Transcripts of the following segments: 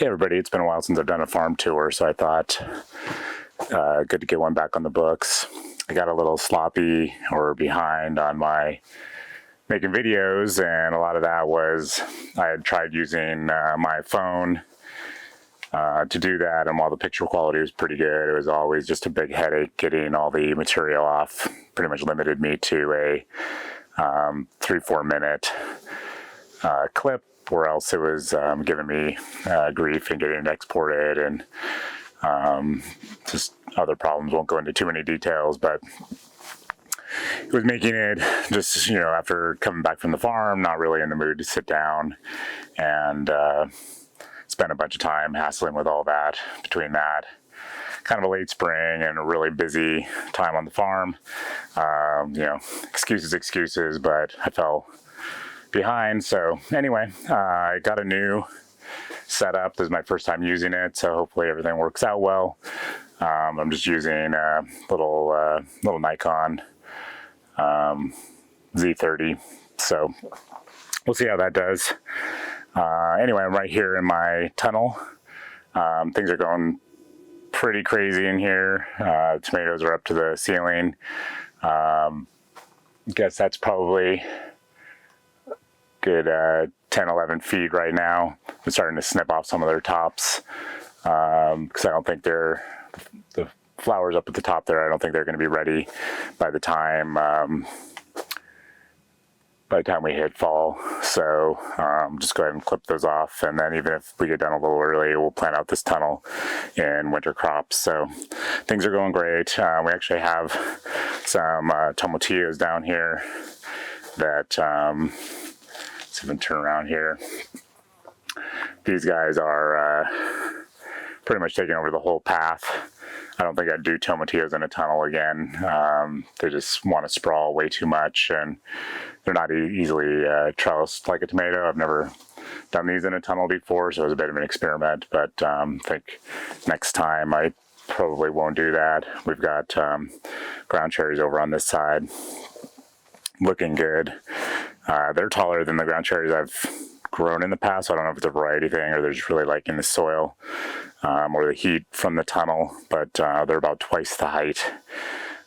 Hey everybody, it's been a while since I've done a farm tour, so I thought good to get one back on the books. I got a little sloppy or behind on my making videos, and a lot of that was I had tried using my phone to do that, and while the picture quality was pretty good, it was always just a big headache getting all the material off. Pretty much limited me to a 3-4 minute clip, or else it was giving me grief and getting it exported, and just other problems. Won't go into too many details, but it was making it just, after coming back from the farm, not really in the mood to sit down and spend a bunch of time hassling with all that. Between that, kind of a late spring and a really busy time on the farm, excuses, but I fell behind. So anyway, I got a new setup. This is my first time using it, so hopefully everything works out well. I'm just using a little Nikon Z30, so we'll see how that does. Anyway, I'm right here in my tunnel. Things are going pretty crazy in here. Tomatoes are up to the ceiling. Guess that's probably good 10-11 feet right now. I'm starting to snip off some of their tops because I don't think the flowers up at the top there, I don't think they're going to be ready by the time we hit fall. So just go ahead and clip those off, and then even if we get done a little early, we'll plant out this tunnel in winter crops. So things are going great. We actually have some tomatillos down here that let's even turn around here. These guys are pretty much taking over the whole path. I don't think I'd do tomatillos in a tunnel again. They just want to sprawl way too much, and they're not easily trellised like a tomato. I've never done these in a tunnel before, so it was a bit of an experiment, but I think next time I probably won't do that. We've got ground cherries over on this side, looking good. They're taller than the ground cherries I've grown in the past, so I don't know if it's a variety thing or they're just really liking the soil or the heat from the tunnel, but they're about twice the height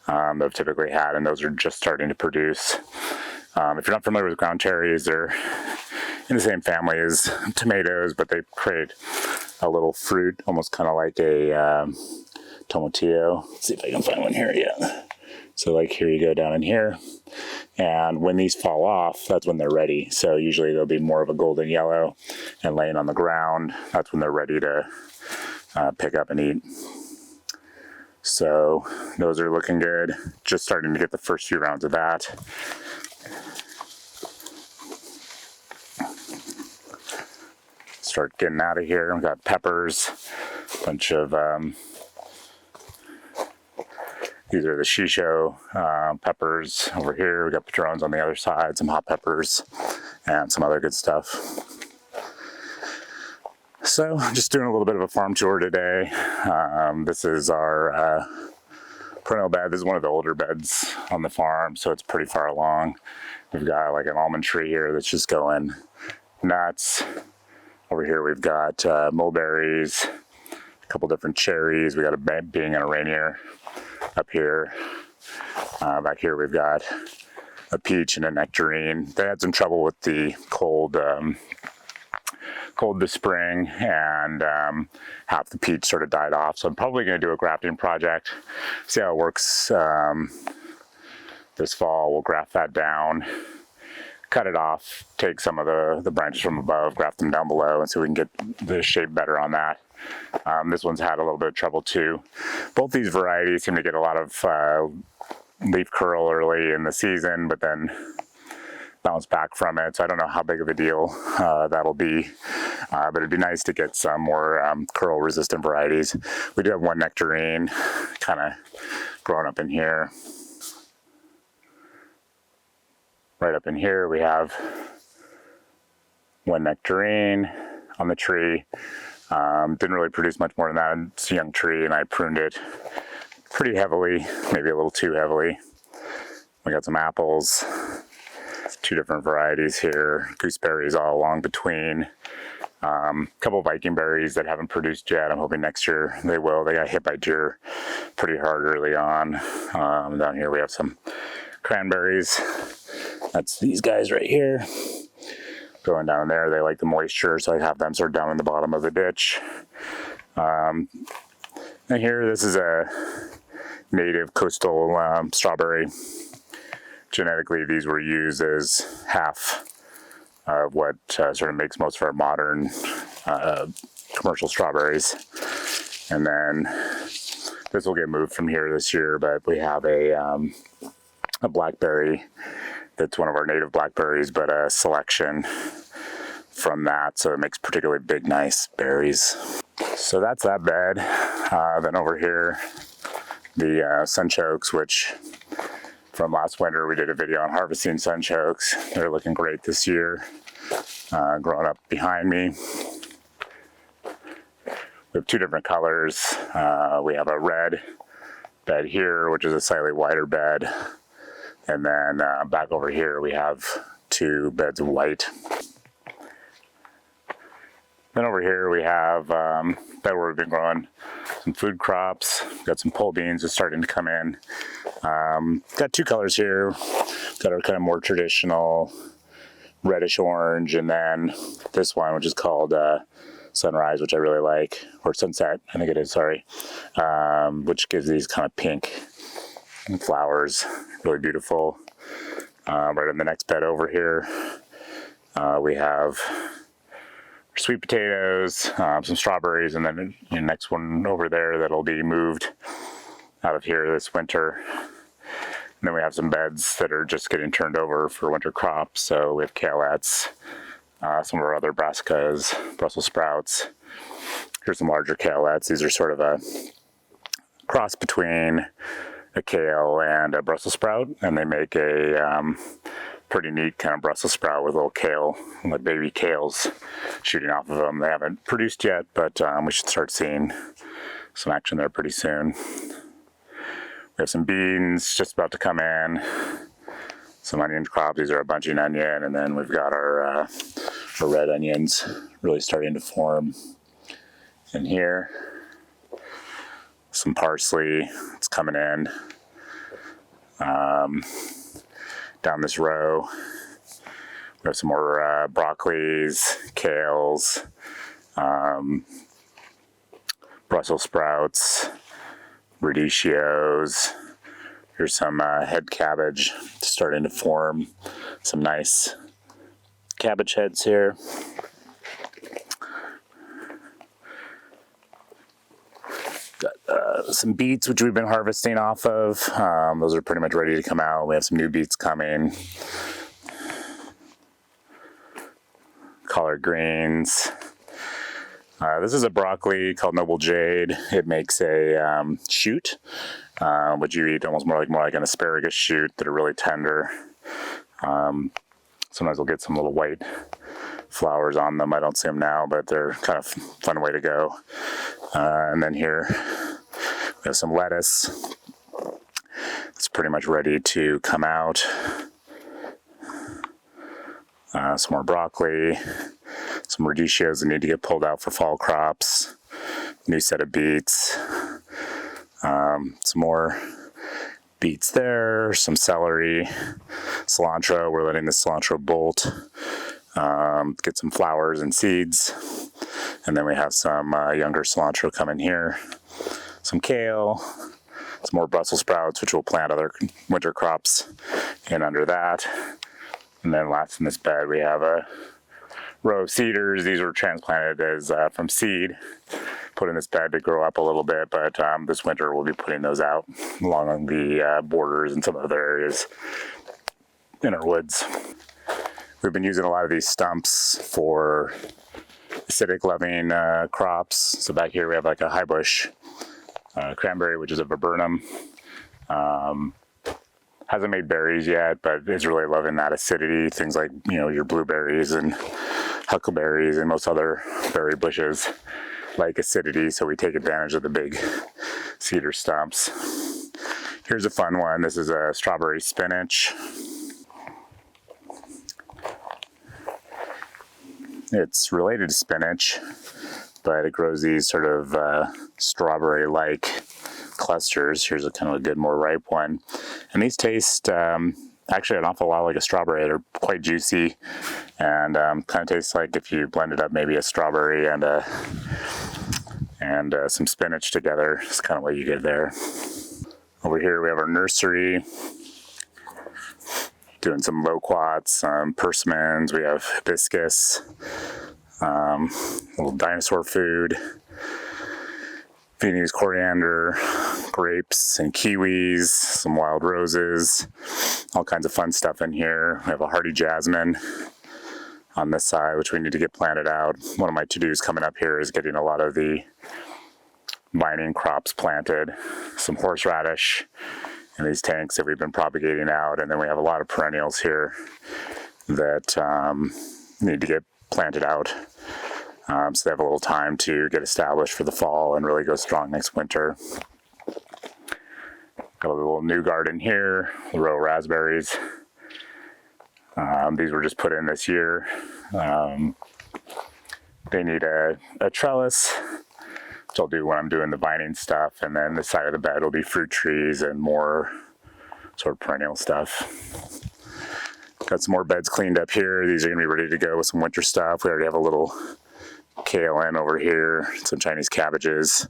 that I've typically had, and those are just starting to produce. If you're not familiar with ground cherries, they're in the same family as tomatoes, but they create a little fruit, almost kind of like a tomatillo. Let's see if I can find one here yet. So like here you go down in here, and when these fall off, that's when they're ready. So usually they'll be more of a golden yellow and laying on the ground. That's when they're ready to pick up and eat. So those are looking good. Just starting to get the first few rounds of that. Start getting out of here. We've got peppers, a bunch of these are the shisho peppers over here. We got padrones on the other side, some hot peppers, and some other good stuff. So just doing a little bit of a farm tour today. This is our perennial bed. This is one of the older beds on the farm, so it's pretty far along. We've got like an almond tree here that's just going nuts. Over here we've got mulberries, a couple different cherries. We got a being and a rainier up here. Back here we've got a peach and a nectarine. They had some trouble with the cold this spring, and half the peach sort of died off. So I'm probably going to do a grafting project, see how it works this fall. We'll graft that down, cut it off, take some of the branches from above, graft them down below, and so we can get the shape better on that. This one's had a little bit of trouble too. Both these varieties seem to get a lot of leaf curl early in the season, but then bounce back from it. So I don't know how big of a deal that'll be, but it'd be nice to get some more curl resistant varieties. We do have one nectarine kind of growing up in here. Right up in here we have one nectarine on the tree. Didn't really produce much more than that. It's a young tree, and I pruned it pretty heavily, maybe a little too heavily. We got some apples, two different varieties here, gooseberries all along between. Couple Viking berries that haven't produced yet. I'm hoping next year they will. They got hit by deer pretty hard early on. Down here we have some cranberries. That's these guys right here. Going down there, they like the moisture, so I have them sort of down in the bottom of the ditch. And here, this is a native coastal strawberry. Genetically, these were used as half of what sort of makes most of our modern commercial strawberries. And then this will get moved from here this year, but we have a blackberry that's one of our native blackberries, but a selection from that, so it makes particularly big, nice berries. So that's that bed. Then over here, the sunchokes, which from last winter we did a video on harvesting sunchokes. They're looking great this year, growing up behind me. We have two different colors. We have a red bed here, which is a slightly wider bed. And then back over here we have two beds of white. Then over here we have bed where we've been growing some food crops. Got some pole beans just starting to come in. Got two colors here that are kind of more traditional, reddish orange, and then this one, which is called Sunrise, which I really like, or Sunset, I think it is, sorry, which gives these kind of pink flowers, really beautiful. Right in the next bed over here, we have sweet potatoes, some strawberries, and then the next one over there that'll be moved out of here this winter. And then we have some beds that are just getting turned over for winter crops. So we have kaleettes, some of our other brassicas, Brussels sprouts. Here's some larger kaleettes. These are sort of a cross between a kale and a Brussels sprout, and they make a pretty neat kind of Brussels sprout with little kale, like baby kales shooting off of them. They haven't produced yet, but we should start seeing some action there pretty soon. We have some beans just about to come in, some onion crops. These are a bunching onion, and then we've got our red onions really starting to form in here. Some parsley, it's coming in. Down this row, we have some more broccolis, kales, Brussels sprouts, radicchios. Here's some head cabbage starting to form. Some nice cabbage heads here. Got some beets, which we've been harvesting off of. Those are pretty much ready to come out. We have some new beets coming. Collard greens. This is a broccoli called Noble Jade. It makes a shoot, which you eat almost more like an asparagus shoot that are really tender. Sometimes we'll get some little white flowers on them. I don't see them now, but they're kind of fun way to go. And then here we have some lettuce. It's pretty much ready to come out. Some more broccoli, some radicchios that need to get pulled out for fall crops, new set of beets, some more beets there, some celery, cilantro. We're letting the cilantro bolt, get some flowers and seeds. And then we have some younger cilantro coming here, some kale, some more Brussels sprouts, which we'll plant other winter crops in under that. And then last in this bed, we have a row of cedars. These were transplanted as from seed, put in this bed to grow up a little bit, but this winter we'll be putting those out along the borders and some other areas in our woods. We've been using a lot of these stumps for acidic loving crops. So back here we have like a high bush cranberry, which is a viburnum. Hasn't made berries yet, but is really loving that acidity. Things like, you know, your blueberries and huckleberries and most other berry bushes like acidity, so we take advantage of the big cedar stumps. Here's a fun one. This is a strawberry spinach. It's related to spinach, but it grows these sort of strawberry-like clusters. Here's a kind of a good, more ripe one. And these taste actually an awful lot like a strawberry. They're quite juicy and kind of tastes like if you blended up maybe a strawberry and some spinach together. It's kind of what you get there. Over here we have our nursery. Doing some loquats, some persimmons. We have hibiscus, little dinosaur food, Viennese coriander, grapes and kiwis, some wild roses, all kinds of fun stuff in here. We have a hardy jasmine on this side, which we need to get planted out. One of my to-dos coming up here is getting a lot of the vining crops planted, some horseradish in these tanks that we've been propagating out, and then we have a lot of perennials here that need to get planted out, so they have a little time to get established for the fall and really go strong next winter. Got a little new garden here, a row of raspberries. These were just put in this year. They need a trellis, which I'll do when I'm doing the vining stuff, and then this side of the bed will be fruit trees and more sort of perennial stuff. Got some more beds cleaned up here. These are going to be ready to go with some winter stuff. We already have a little kale in over here, some Chinese cabbages.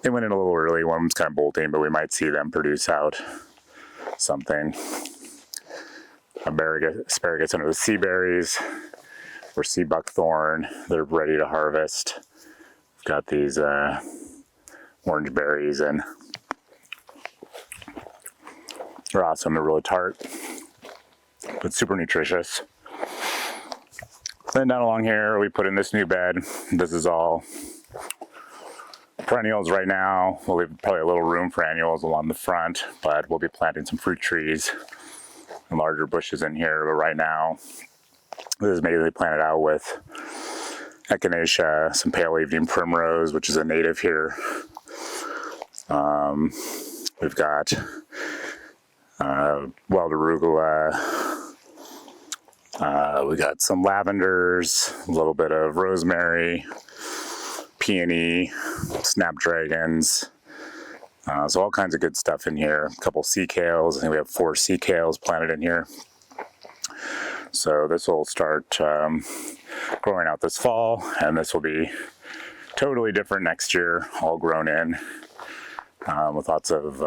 They went in a little early. One of them's kind of bolting, but we might see them produce out something. Asparagus under the sea berries, or sea buckthorn. They're ready to harvest. Got these orange berries, and they're awesome. They're really tart, but super nutritious. Then down along here, we put in this new bed. This is all perennials right now. We'll leave probably a little room for annuals along the front, but we'll be planting some fruit trees and larger bushes in here. But right now, this is mainly planted out with echinacea, some pale evening primrose, which is a native here. We've got wild arugula. We got some lavenders, a little bit of rosemary, peony, snapdragons. So all kinds of good stuff in here. A couple sea kales. I think we have 4 sea kales planted in here. So this will start growing out this fall, and this will be totally different next year, all grown in with lots of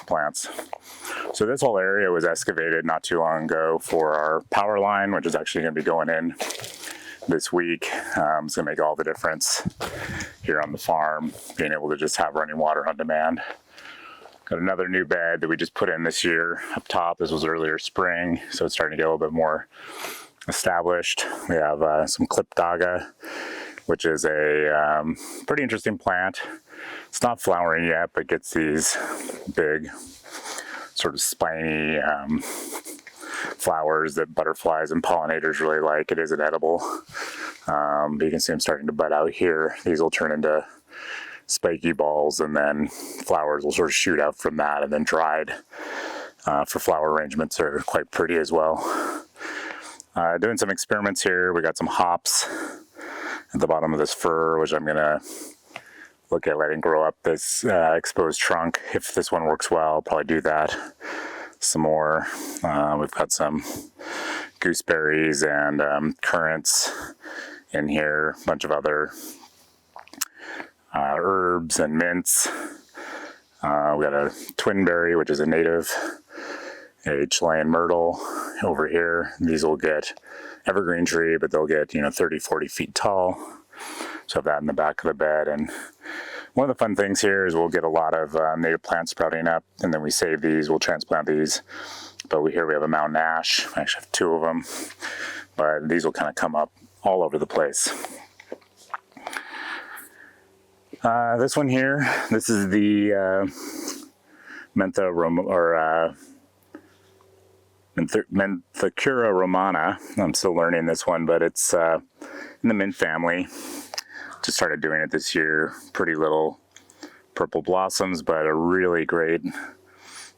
plants. So this whole area was excavated not too long ago for our power line, which is actually going to be going in this week. It's going to make all the difference here on the farm, being able to just have running water on demand. Got another new bed that we just put in this year up top. This was earlier spring, so it's starting to get a little bit more established. We have some Clipdaga, which is a pretty interesting plant. It's not flowering yet, but gets these big sort of spiny flowers that butterflies and pollinators really like. It isn't edible, but you can see them starting to bud out here. These will turn into spiky balls, and then flowers will sort of shoot out from that, and then dried for flower arrangements are quite pretty as well. Doing some experiments here. We got some hops at the bottom of this fir, which I'm gonna look at letting grow up this exposed trunk. If this one works well, I'll probably do that some more. We've got some gooseberries and currants in here, a bunch of other herbs and mints. We got a twinberry, which is a native, a Chilean myrtle over here. These will get evergreen tree, but they'll get 30, 40 feet tall. So I have that in the back of the bed. And one of the fun things here is we'll get a lot of native plants sprouting up, and then we save these, we'll transplant these. But here we have a mountain ash. I actually have 2 of them, but these will kind of come up all over the place. This one here, this is the Menthicura romana. I'm still learning this one, but it's in the mint family. Just started doing it this year. Pretty little purple blossoms, but a really great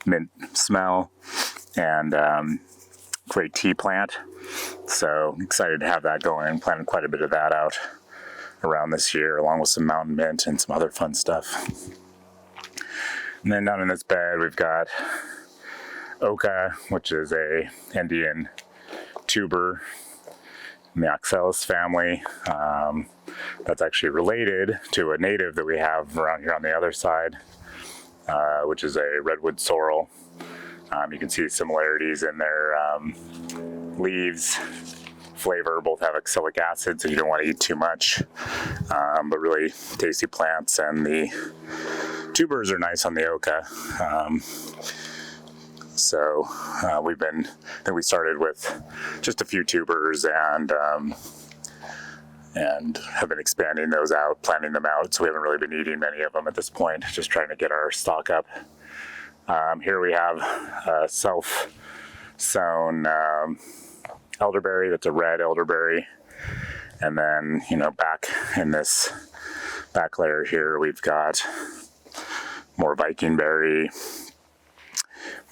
mint smell, and great tea plant. So excited to have that going. Planted quite a bit of that out around this year, along with some mountain mint and some other fun stuff. And then down in this bed, we've got oca, which is a Indian tuber in the oxalis family. That's actually related to a native that we have around here on the other side, which is a redwood sorrel. You can see similarities in their leaves, flavor. Both have oxalic acid, so you don't want to eat too much, but really tasty plants. And the tubers are nice on the oca. So I think we started with just a few tubers and have been expanding those out, planting them out. So we haven't really been eating many of them at this point, just trying to get our stock up. Here we have a self-sown elderberry. That's a red elderberry. And then, back in this back layer here, we've got more Viking berry.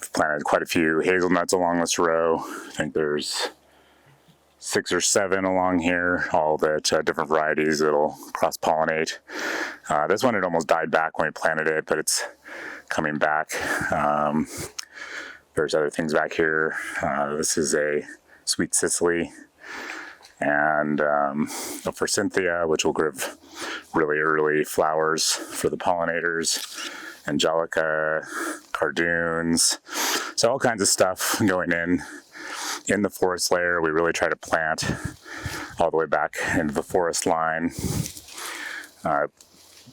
We've planted quite a few hazelnuts along this row. I think there's 6 or 7 along here, all that different varieties that'll cross-pollinate. This one had almost died back when we planted it, but it's coming back. There's other things back here. This is a sweet Sicily, and a forsythia, which will give really early flowers for the pollinators. Angelica, cardoons, so all kinds of stuff going in the forest layer. We really try to plant all the way back into the forest line.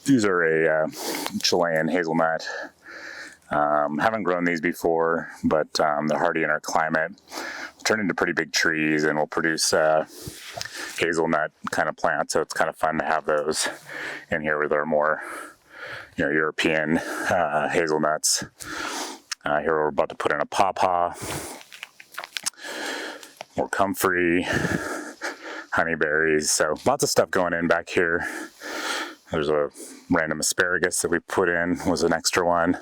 These are a Chilean hazelnut. Haven't grown these before, but they're hardy in our climate. Turn into pretty big trees and will produce hazelnut kind of plants. So it's kind of fun to have those in here with our more European hazelnuts. Here we're about to put in a pawpaw, more comfrey, honeyberries. So lots of stuff going in back here. There's a random asparagus that we put in, was an extra one.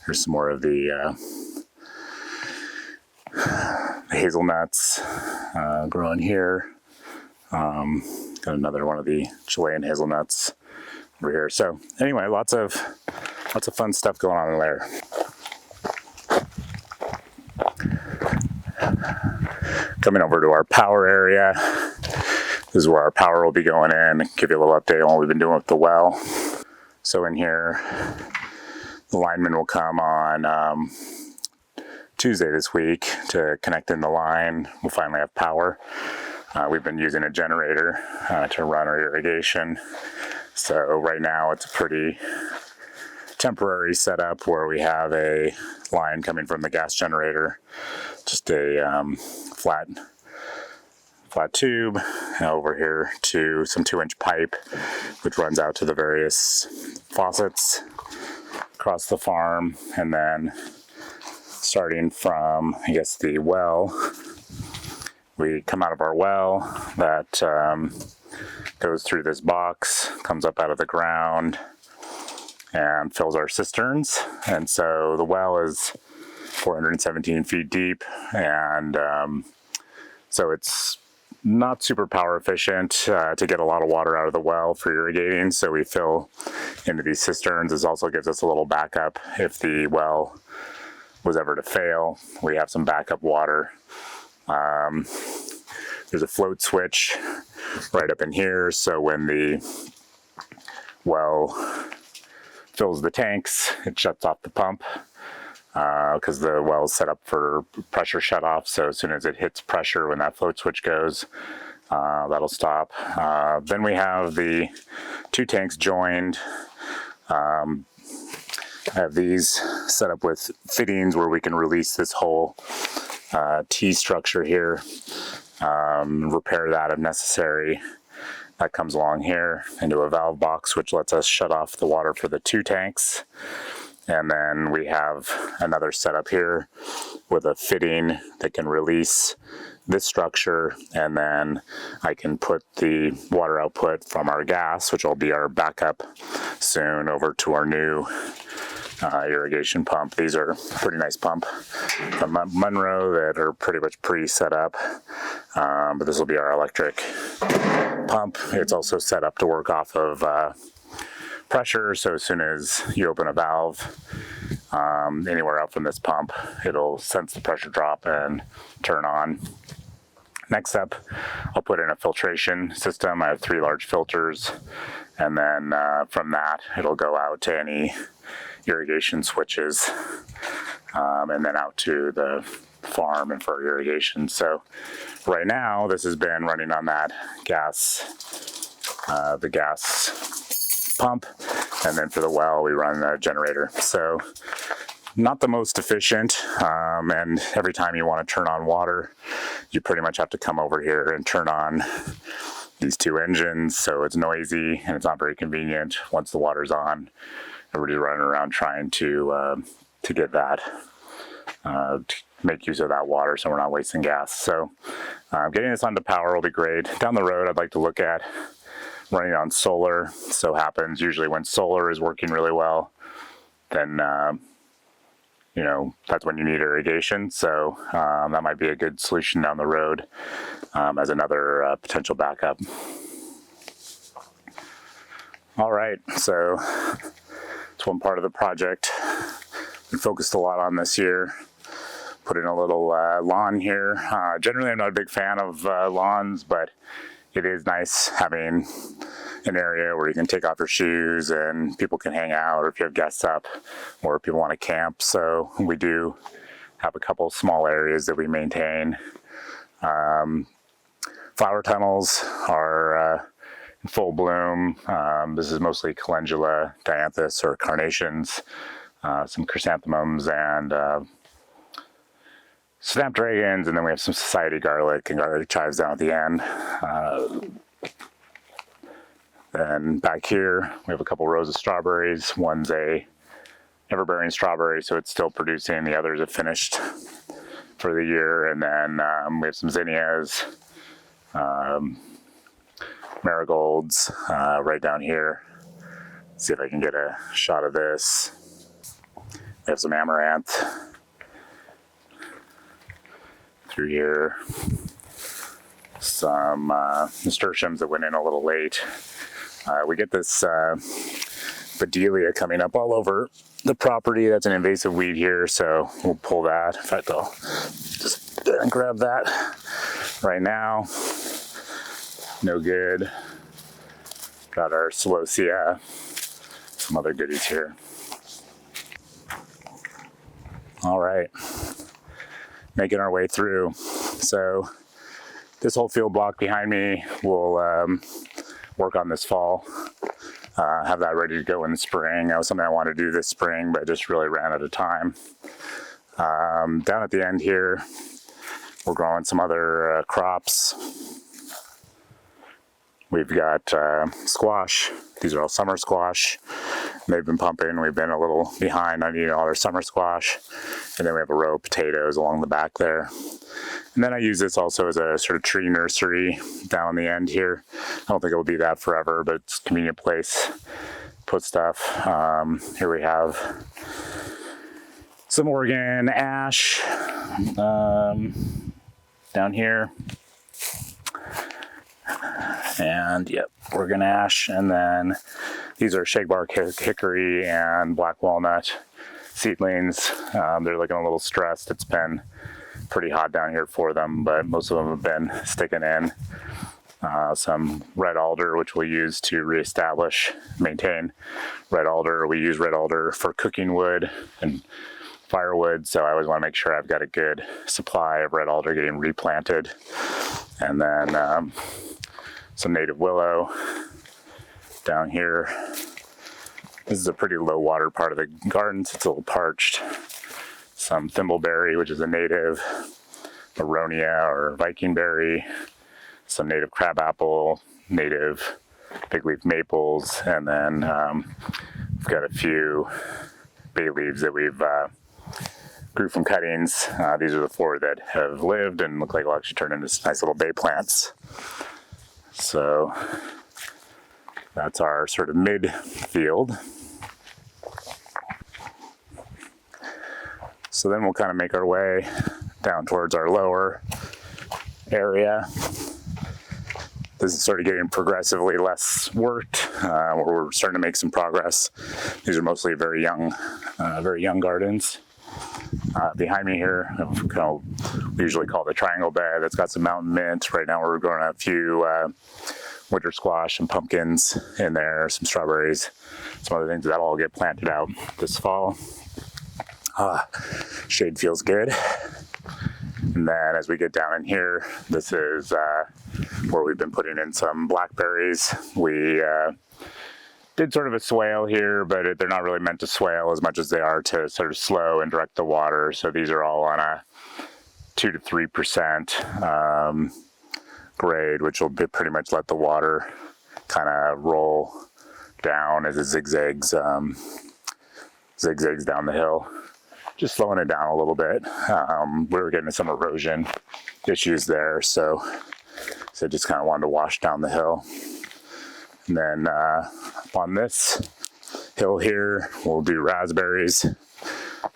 Here's some more of the hazelnuts growing here. Got another one of the Chilean hazelnuts over here. So anyway, lots of fun stuff going on in there. Coming over to our power area. This is where our power will be going in. Give you a little update on what we've been doing with the well. So in here, the lineman will come on Tuesday this week to connect in the line. We'll finally have power. We've been using a generator to run our irrigation. So right now it's a pretty temporary setup where we have a line coming from the gas generator, just a flat tube, over here to some 2-inch pipe, which runs out to the various faucets across the farm. And then starting from, the well, we come out of our well that goes through this box, comes up out of the ground, and fills our cisterns. And so the well is 417 feet deep, and so it's not super power efficient to get a lot of water out of the well for irrigating. So we fill into these cisterns. This also gives us a little backup if the well was ever to fail. We have some backup water. There's a float switch right up in here, so when the well fills the tanks, it shuts off the pump, because the well is set up for pressure shutoff. So as soon as it hits pressure, when that float switch goes, that'll stop. Then we have the 2 tanks joined. I have these set up with fittings where we can release this whole T structure here, repair that if necessary. That comes along here into a valve box, which lets us shut off the water for the 2 tanks. And then we have another setup here with a fitting that can release this structure, and then I can put the water output from our gas, which will be our backup soon, over to our new irrigation pump. These are a pretty nice pump from Monroe that are pretty much pre-set up, but this will be our electric pump. It's also set up to work off of pressure, so as soon as you open a valve anywhere out from this pump, it'll sense the pressure drop and turn on. Next up, I'll put in a filtration system. I have 3 large filters, and then from that, it'll go out to any irrigation switches, and then out to the farm and for irrigation. So right now, this has been running on that the gas pump, and then for the well, we run a generator. So not the most efficient, and every time you want to turn on water, you pretty much have to come over here and turn on these 2 engines, so it's noisy and it's not very convenient. Once the water's on, everybody's running around trying to get that, to make use of that water so we're not wasting gas. So getting this onto power will be great. Down the road, I'd like to look at running on solar. So happens usually when solar is working really well, then that's when you need irrigation. So that might be a good solution down the road as another potential backup. All right, so it's one part of the project we focused a lot on this year. Put in a little lawn here. Generally, I'm not a big fan of lawns, but it is nice having an area where you can take off your shoes and people can hang out, or if you have guests up, or if people want to camp. So we do have a couple small areas that we maintain. Flower tunnels are in full bloom. This is mostly calendula, dianthus, or carnations, some chrysanthemums, and snapdragons, and then we have some society garlic and garlic chives down at the end. Then back here, we have a couple rows of strawberries. One's a ever-bearing strawberry, so it's still producing. The others have finished for the year. And then we have some zinnias, marigolds right down here. Let's see if I can get a shot of this. We have some amaranth through here. Some nasturtiums that went in a little late. We get this Bedelia coming up all over the property. That's an invasive weed here, so we'll pull that. In fact, I'll just grab that right now. No good. Got our celosia, some other goodies here. All right, making our way through. So this whole field block behind me will work on this fall. Have that ready to go in the spring. That was something I wanted to do this spring, but just really ran out of time. Down at the end here, we're growing some other crops. We've got squash. These are all summer squash. They've been pumping. We've been a little behind on eating all our summer squash. And then we have a row of potatoes along the back there. And then I use this also as a sort of tree nursery down the end here. I don't think it will be that forever, but it's a convenient place to put stuff. Here we have some Oregon ash down here. And yep, Oregon ash. And then these are shagbark hickory and black walnut seedlings. They're looking a little stressed. It's been pretty hot down here for them, but most of them have been sticking in. Some red alder, which we'll use to reestablish, maintain red alder. We use red alder for cooking wood and firewood, so I always want to make sure I've got a good supply of red alder getting replanted. And then some native willow down here. This is a pretty low water part of the garden, so it's a little parched. Some thimbleberry, which is a native, aronia or Viking berry, some native crabapple, native big leaf maples, and then we've got a few bay leaves that we've grew from cuttings. These are the 4 that have lived and look like will actually turn into nice little bay plants. So that's our sort of mid field. So then we'll kind of make our way down towards our lower area. This is sort of getting progressively less worked, where we're starting to make some progress. These are mostly very young gardens. Behind me here, we usually call the triangle bed. That's got some mountain mint. Right now we're growing a few winter squash and pumpkins in there, some strawberries, some other things that'll all get planted out this fall. Shade feels good. And then as we get down in here, this is where we've been putting in some blackberries. We did sort of a swale here, but they're not really meant to swale as much as they are to sort of slow and direct the water. So these are all on a 2 to 3% grade, which will pretty much let the water kind of roll down as it zigzags down the hill. Just slowing it down a little bit. We were getting some erosion issues there, so just kind of wanted to wash down the hill. And then up on this hill here, we'll do raspberries.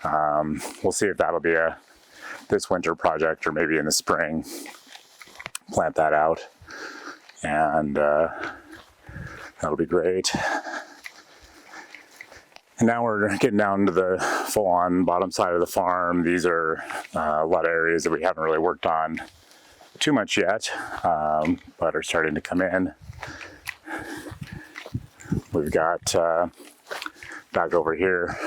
We'll see if that'll be this winter project or maybe in the spring. Plant that out, and that'll be great. And now we're getting down to the full-on bottom side of the farm. These are a lot of areas that we haven't really worked on too much yet, but are starting to come in. We've got back over here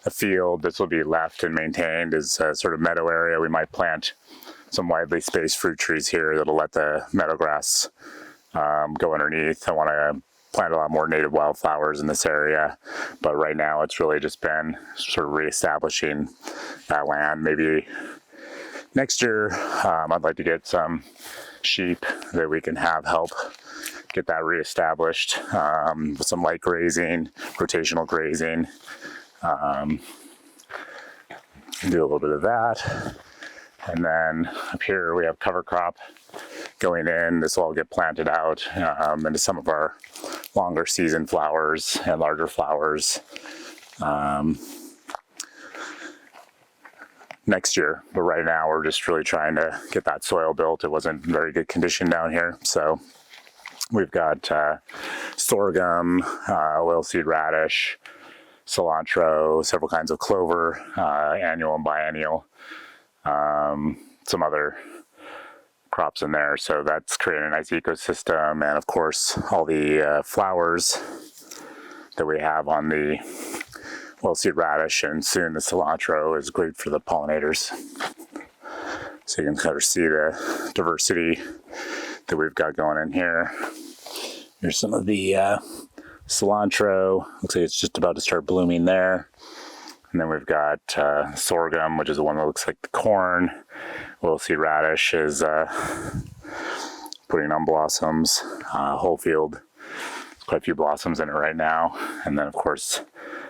a field. This will be left and maintained as a sort of meadow area. We might plant some widely spaced fruit trees here that'll let the meadow grass go underneath. I want to plant a lot more native wildflowers in this area, but right now it's really just been sort of reestablishing that land. Maybe next year I'd like to get some sheep that we can have help get that reestablished with some light grazing, rotational grazing. Do a little bit of that. And then up here we have cover crop going in. This will all get planted out into some of our longer season flowers and larger flowers next year. But right now we're just really trying to get that soil built. It wasn't in very good condition down here. So we've got sorghum, oilseed radish, cilantro, several kinds of clover, annual and biennial, some other crops in there. So that's creating a nice ecosystem. And of course, all the flowers that we have on the oilseed radish and soon the cilantro is great for the pollinators. So you can kind of see the diversity that we've got going in here. Here's some of the cilantro. Looks like it's just about to start blooming there. And then we've got sorghum, which is the one that looks like the corn. Oilseed radish is putting on blossoms. Whole field, there's quite a few blossoms in it right now. And then of course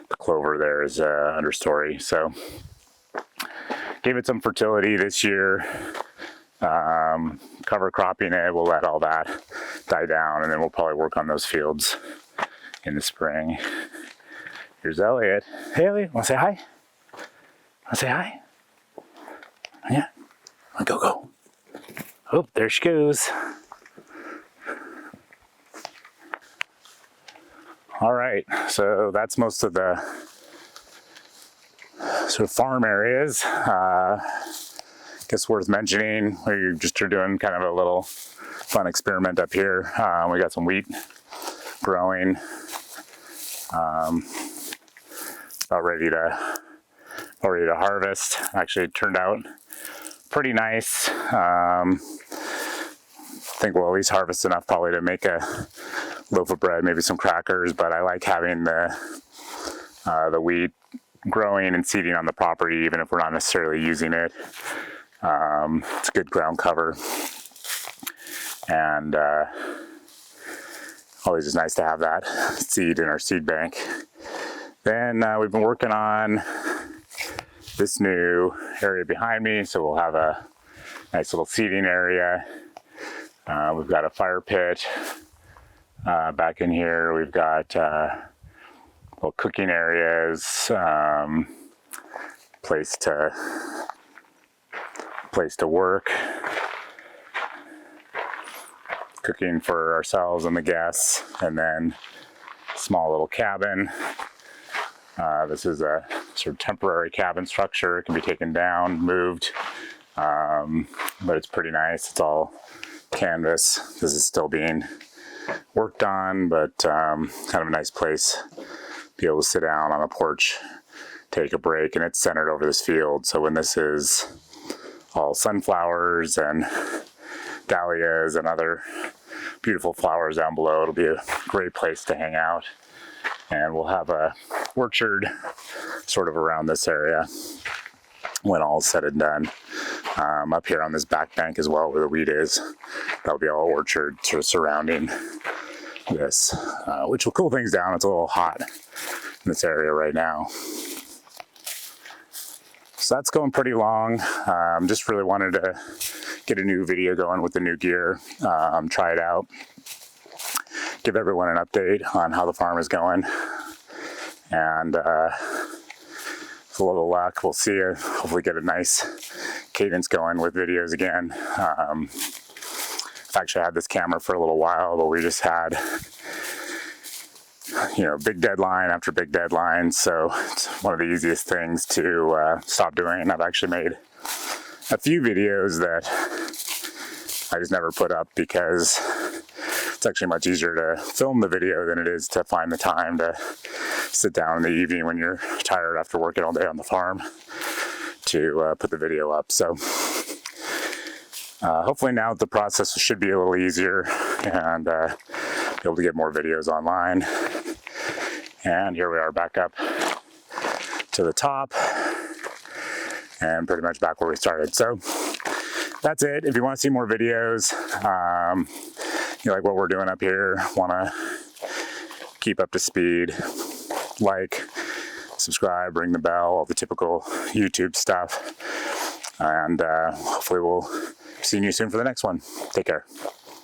the clover there is understory. So gave it some fertility this year. Cover cropping it, we'll let all that die down, and then we'll probably work on those fields in the spring. Here's Elliot. Hey Elliot, wanna say hi? Wanna say hi? Yeah. Go. Oh, there she goes. All right, so that's most of the sort of farm areas. Guess worth mentioning, we just are doing kind of a little fun experiment up here. We got some wheat growing, about ready to harvest. Actually, it turned out pretty nice. I think we'll at least harvest enough probably to make a loaf of bread, maybe some crackers. But I like having the wheat growing and seeding on the property, even if we're not necessarily using it. It's a good ground cover, and always is nice to have that seed in our seed bank. Then we've been working on this new area behind me, so we'll have a nice little seating area. We've got a fire pit back in here. We've got little cooking areas, place to work, cooking for ourselves and the guests, and then small little cabin. This is a sort of temporary cabin structure. It can be taken down, moved, but it's pretty nice. It's all canvas. This is still being worked on, but kind of a nice place to be able to sit down on a porch, take a break, and it's centered over this field. So when this is all sunflowers and dahlias and other beautiful flowers down below, it'll be a great place to hang out. And we'll have a orchard sort of around this area when all's said and done. Up here on this back bank as well, where the wheat is, that'll be all orchard sort of surrounding this, which will cool things down. It's a little hot in this area right now. So that's going pretty long. Just really wanted to get a new video going with the new gear, try it out, give everyone an update on how the farm is going, and with a little luck, we'll see. Hopefully get a nice cadence going with videos again. I've actually had this camera for a little while, but we just had, big deadline after big deadline, so it's one of the easiest things to stop doing. I've actually made a few videos that I just never put up because it's actually much easier to film the video than it is to find the time to sit down in the evening when you're tired after working all day on the farm to put the video up. So hopefully now the process should be a little easier and be able to get more videos online. And here we are back up to the top and pretty much back where we started. So that's it. If you want to see more videos, you like what we're doing up here, want to keep up to speed, like, subscribe, ring the bell, all the typical YouTube stuff. And hopefully we'll see you soon for the next one. Take care.